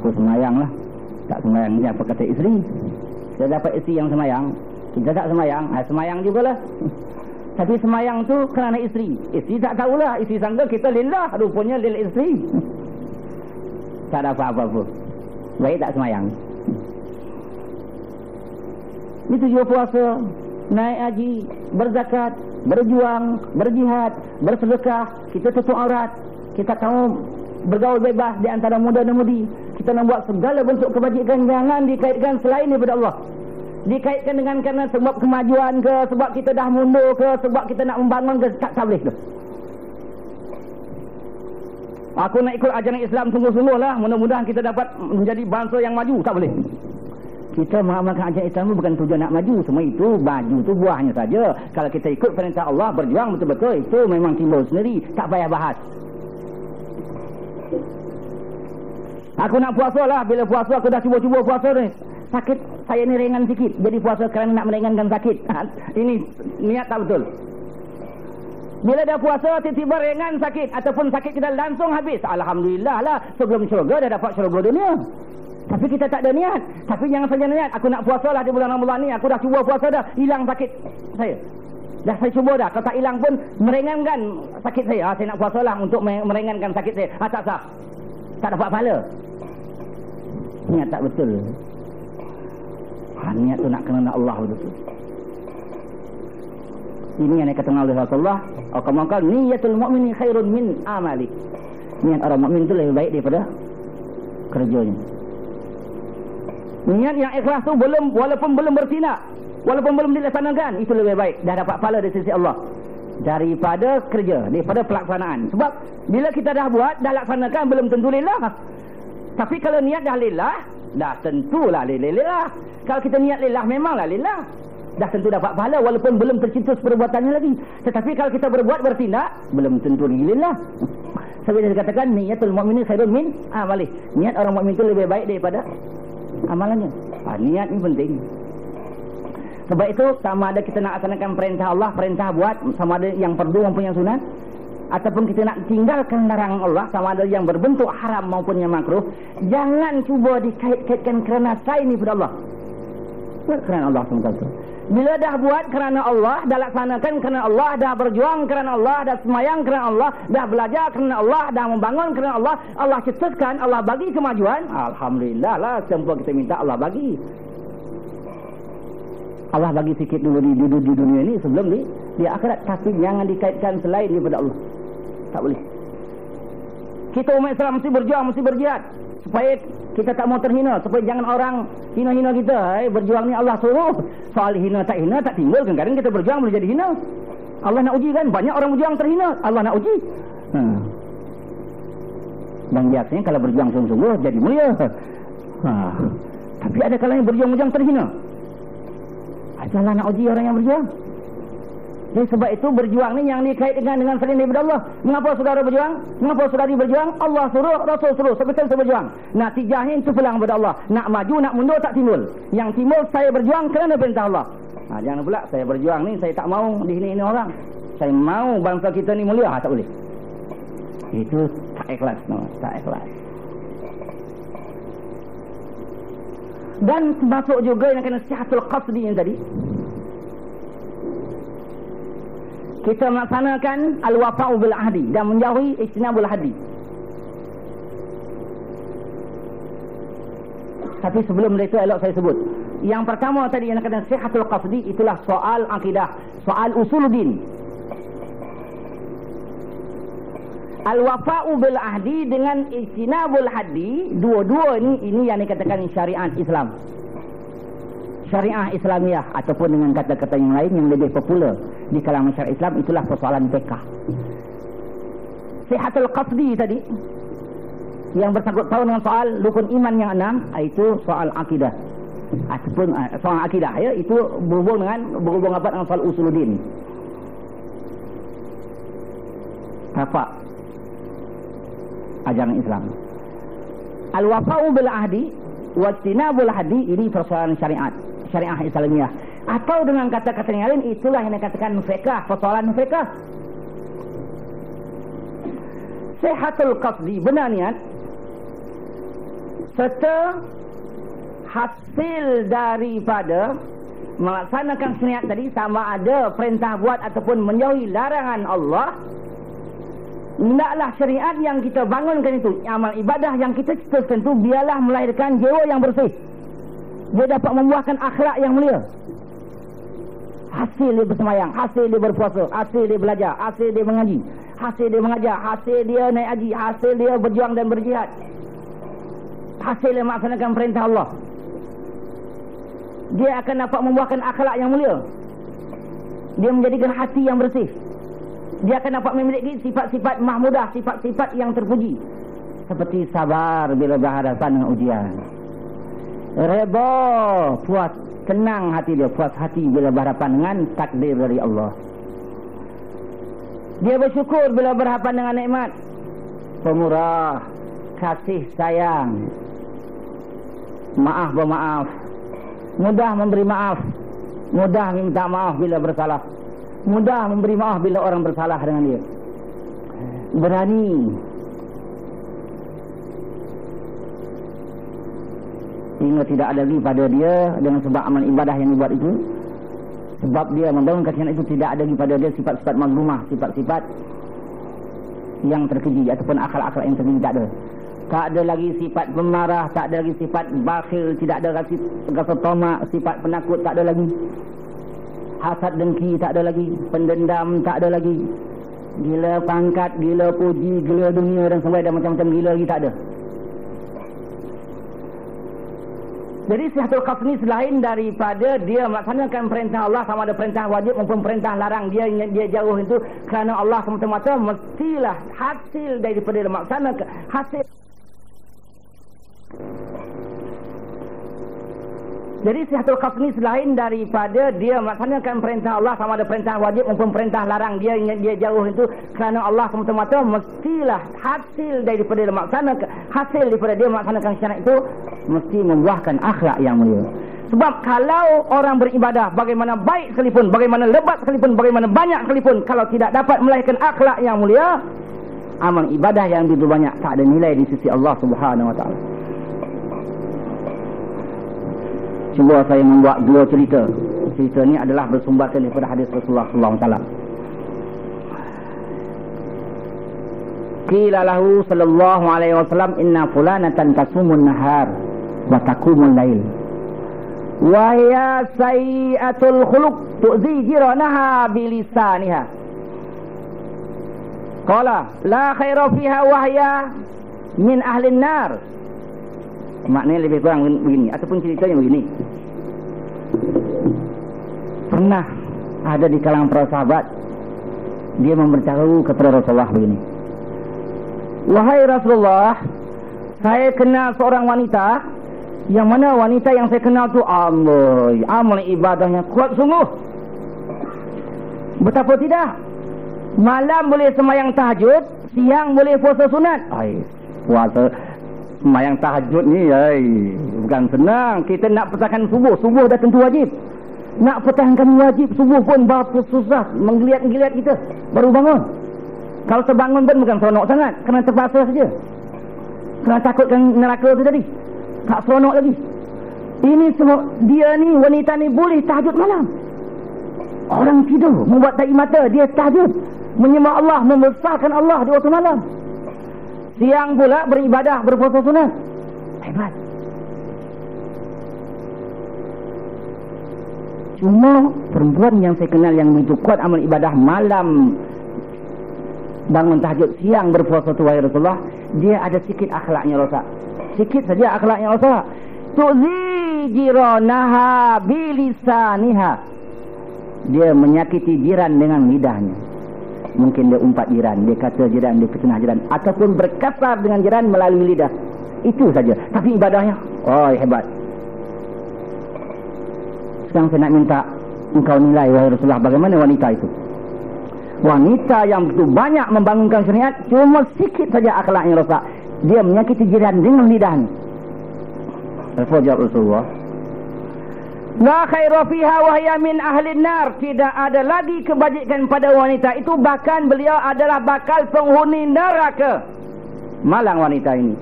aku semayang lah. Tak semayang ni apa kata isteri. Dia dapat isteri yang semayang, kita tak semayang, semayang jugalah. Tapi semayang tu kerana isteri. Isteri tak tahulah, isteri sangka kita lillah, rupanya lil isteri. Tak dapat apa-apa. Baik tak semayang. Itu juga puasa, naik haji, berzakat, berjuang, berjihad, bersedekah, kita tutup aurat, kita tahu bergaul bebas di antara muda dan mudi. Kita nak buat segala bentuk kebajikan, jangan dikaitkan selain daripada Allah. Dikaitkan dengan kerana sebab kemajuan ke, sebab kita dah mundur ke, sebab kita nak membangun ke, tak boleh tu. Aku nak ikut ajaran Islam sungguh-sungguh lah, mudah-mudahan kita dapat menjadi bangsa yang maju, tak boleh. Kita mengamalkan ajaran Islam bukan tujuan nak maju. Semua itu maju tu buahnya saja. Kalau kita ikut perintah Allah, berjuang betul-betul, itu memang timbul sendiri, tak payah bahas. Aku nak puasa lah. Bila puasa aku dah cuba-cuba puasa ni, sakit saya ni ringan sikit, jadi puasa kerana nak meringankan sakit. Ini niat tak betul. Bila dah puasa tiba-tiba ringan sakit, ataupun sakit kita langsung habis, alhamdulillah lah, sebelum syurga dah dapat syurga dunia. Tapi kita tak ada niat. Tapi jangan saja niat, aku nak puasa lah di bulan Ramadan ni, aku dah cuba puasa dah, hilang sakit saya. Dah saya cuba dah, kalau tak hilang pun meringankan sakit saya. Saya nak puasa lah untuk meringankan sakit saya. Tak sah, tak dapat pahala. Niat tak betul. Niat tu nak kena Allah betul. Ini yang dikatakan oleh Rasulullah, "Akamakal niyatul mu'mini khairun min amali." Niat orang mukmin itu lebih baik daripada kerjanya. Niat yang ikhlas tu walaupun belum bertindak, walaupun belum dilaksanakan, itu lebih baik, dah dapat pahala dari sisi Allah daripada kerja, daripada pelaksanaan. Sebab bila kita dah buat, dah laksanakan, belum tentu lillah. Tapi kalau niat dah lillah, dah tentulah lillah. Kalau kita niat lillah, memanglah lillah, dah tentu dapat pahala walaupun belum tercetus perbuatannya lagi. Tetapi kalau kita berbuat, bertindak, belum tentu lillah. Sebab dia katakan niyatul mu'mini khairun min amali. Niat orang mukmin itu lebih baik daripada amalannya. Niat ini penting. Sebab itu sama ada kita nak laksanakan perintah Allah, perintah buat, sama ada yang fardu maupun yang sunat, ataupun kita nak tinggalkan larangan Allah, sama ada yang berbentuk haram maupun yang makruh, jangan cuba dikait-kaitkan kerana selain daripada Allah. Kerana Allah SWT. Bila dah buat kerana Allah, dah laksanakan kerana Allah, dah berjuang kerana Allah, dah semayang kerana Allah, dah belajar kerana Allah, dah membangun kerana Allah, Allah cetuskan, Allah bagi kemajuan, alhamdulillah lah, semua kita minta Allah bagi. Allah bagi sikit dulu di dunia ini sebelum di akhirat. Tapi jangan dikaitkan selain daripada Allah. Tak boleh. Kita umat Islam mesti berjuang, mesti berjihad, supaya kita tak mau terhina, supaya jangan orang hina-hina kita. Berjuang ni Allah suruh. Soal hina tak timbul. Kadang-kadang kita berjuang boleh jadi hina. Allah nak uji kan. Banyak orang berjuang terhina, Allah nak uji. Dan biasanya kalau berjuang sungguh-sungguh jadi mulia. Tapi ada kalanya berjuang-berjuang terhina. Allah nak uji orang yang berjuang. Jadi sebab itu berjuang ni yang dikaitkan dengan selain daripada Allah. Mengapa saudara berjuang? Mengapa saudari berjuang? Allah suruh, Rasul suruh, sebab itu saya berjuang. Natijahnya itu pulang kepada Allah. Nak maju, nak mundur tak timbul. Yang timbul saya berjuang kerana perintah Allah. Jangan pula saya berjuang ni, saya tak mau dihina-hina orang. Saya mau bangsa kita ni mulia. Tak boleh. Itu tak ikhlas. Tak ikhlas. Dan termasuk juga yang kena sihatul qasdi yang tadi, kita melaksanakan al-wafa'u bil ahdi dan menjauhi ijtinabul haddi. Tapi sebelum itu elok saya sebut. Yang pertama tadi yang kena sihatul qasdi, itulah soal akidah, soal usuluddin. Al-wafa'u bil ahdi dengan ijtinabul haddi, dua-dua ini yang dikatakan syariat Islam. Syariah Islamiah, ataupun dengan kata-kata yang lain yang lebih popular di kalangan masyarakat Islam, itulah persoalan fiqh. Sihatul qasdi tadi yang bersangkut tahu dengan soal rukun iman yang 6, itu soal akidah. Ataupun soal akidah ya, itu berhubung apa dengan soal usuluddin. Apa ajaran Islam? Al-wafa'u bil ahdi wa ijtinabul haddi, ini persoalan syariat Islamiah. Atau dengan kata-kata yang lain, itulah yang dikatakan fiqh, persoalan fiqh. Sihatul qasdi, benar niat. serta hasil daripada melaksanakan syariat tadi, sama ada perintah buat ataupun menjauhi larangan Allah, hendaklah syariat yang kita bangunkan itu, amal ibadah yang kita cetuskan itu, biarlah melahirkan jiwa yang bersih. Dia dapat membuahkan akhlak yang mulia. Hasil dia bersemayang, hasil dia berpuasa, hasil dia belajar, hasil dia mengaji, hasil dia mengajar, hasil dia naik haji, hasil dia berjuang dan berjihad, hasil dia melaksanakan perintah Allah. Dia akan dapat membuahkan akhlak yang mulia. Dia menjadikan hati yang bersih. Dia akan dapat memiliki sifat-sifat mahmudah, sifat-sifat yang terpuji, seperti sabar bila berhadapan dengan ujian, redha, puas, tenang hati dia, puas hati bila berhadapan dengan takdir dari Allah. Dia bersyukur bila berhadapan dengan nikmat, pemurah, kasih sayang, maaf bermaaf, mudah memberi maaf, mudah minta maaf bila bersalah, mudah memberi maaf bila orang bersalah dengan dia, berani sehingga tidak ada lagi pada dia dengan sebab amal ibadah yang dibuat itu, sebab dia membangun kasihan itu, tidak ada lagi pada dia sifat-sifat mazlumah, sifat-sifat yang terkeji ataupun akal-akal yang terkeji. Tak ada lagi sifat pemarah, tak ada lagi sifat bakhil, tidak ada lagi rasa tamak, sifat penakut tak ada lagi, hasad dengki tak ada lagi, pendendam tak ada lagi, gila pangkat, gila puji, gila dunia dan sebagainya, macam-macam gila lagi tak ada. Jadi sihatul qasd ni selain daripada dia melaksanakan perintah Allah, sama ada perintah wajib maupun perintah larang, dia jauh itu kerana Allah semata-mata, mestilah hasil daripada melaksanakan hasil. Jadi sihatul qasd ni selain daripada dia melaksanakan perintah Allah, sama ada perintah wajib maupun perintah larang, dia jauh itu kerana Allah semata-mata, mestilah hasil daripada melaksanakan hasil daripada dia melaksanakan syariat itu mesti membuahkan akhlak yang mulia. Sebab kalau orang beribadah, bagaimana baik sekalipun, bagaimana lebat sekalipun, bagaimana banyak sekalipun, kalau tidak dapat melahirkan akhlak yang mulia, amal ibadah yang begitu banyak tak ada nilai di sisi Allah Subhanahu wa taala. Cuba saya membuat dua cerita. Cerita ini adalah bersumberkan daripada hadis Rasulullah sallallahu alaihi wasallam. Qila lahu sallallahu alaihi wasallam, inna fulanatan tasumun nahar wa taqumul lail wa hiya sayyi'atul khuluq tu'zi jiranaha bilisaniha. Qala la khaira fiha wa hiya min ahli an-nar. Maknanya lebih kurang begini, ataupun ceritanya begini. Pernah ada di kalangan para sahabat, dia memberitahu kepada Rasulullah begini, wahai Rasulullah, saya kenal seorang wanita, yang mana wanita yang saya kenal tu amal ibadahnya kuat sungguh. Betapa tidak, malam boleh sembahyang tahajud, siang boleh puasa sunat. Puasa sembahyang tahajud ni bukan senang. Kita nak pertahankan subuh dah tentu wajib. Nak pertahankan wajib subuh pun berapa susah, menggeliat-geliat kita baru bangun. Kalau terbangun pun bukan seronok sangat, kerana terpaksa saja, kerana takutkan neraka tu tadi, tak seronok lagi. Ini semua, dia ni, wanita ni boleh tahajud malam. Orang tidur, membuat tahi mata, dia tahajud, menyembah Allah, membesarkan Allah di waktu malam. Siang pula beribadah, berpuasa sunat. Hebat. Cuma perempuan yang saya kenal yang begitu kuat amal ibadah, malam bangun tahajud, siang berpuasa tu, wahai Rasulullah, dia ada sikit akhlaknya rosak. Sikit saja akhlaknya rosak. Tu'zi jiranaha bilisaniha. Dia menyakiti jiran dengan lidahnya. Mungkin dia umpat jiran, dia kata jiran, dia kecenah jiran, ataupun berkasar dengan jiran melalui lidah. Itu saja. Tapi ibadahnya, hebat. Sekarang saya nak minta engkau nilai, wahai Rasulullah, bagaimana wanita itu. Wanita yang begitu banyak membangunkan syariat, cuma sikit saja akhlaknya rosak. Dia menyakiti jiran dengan lidahnya. Rasulullah, la khaira fiha wa hiya min ahli an-nar. Tidak ada lagi kebajikan pada wanita itu, bahkan beliau adalah bakal penghuni neraka. Malang wanita ini.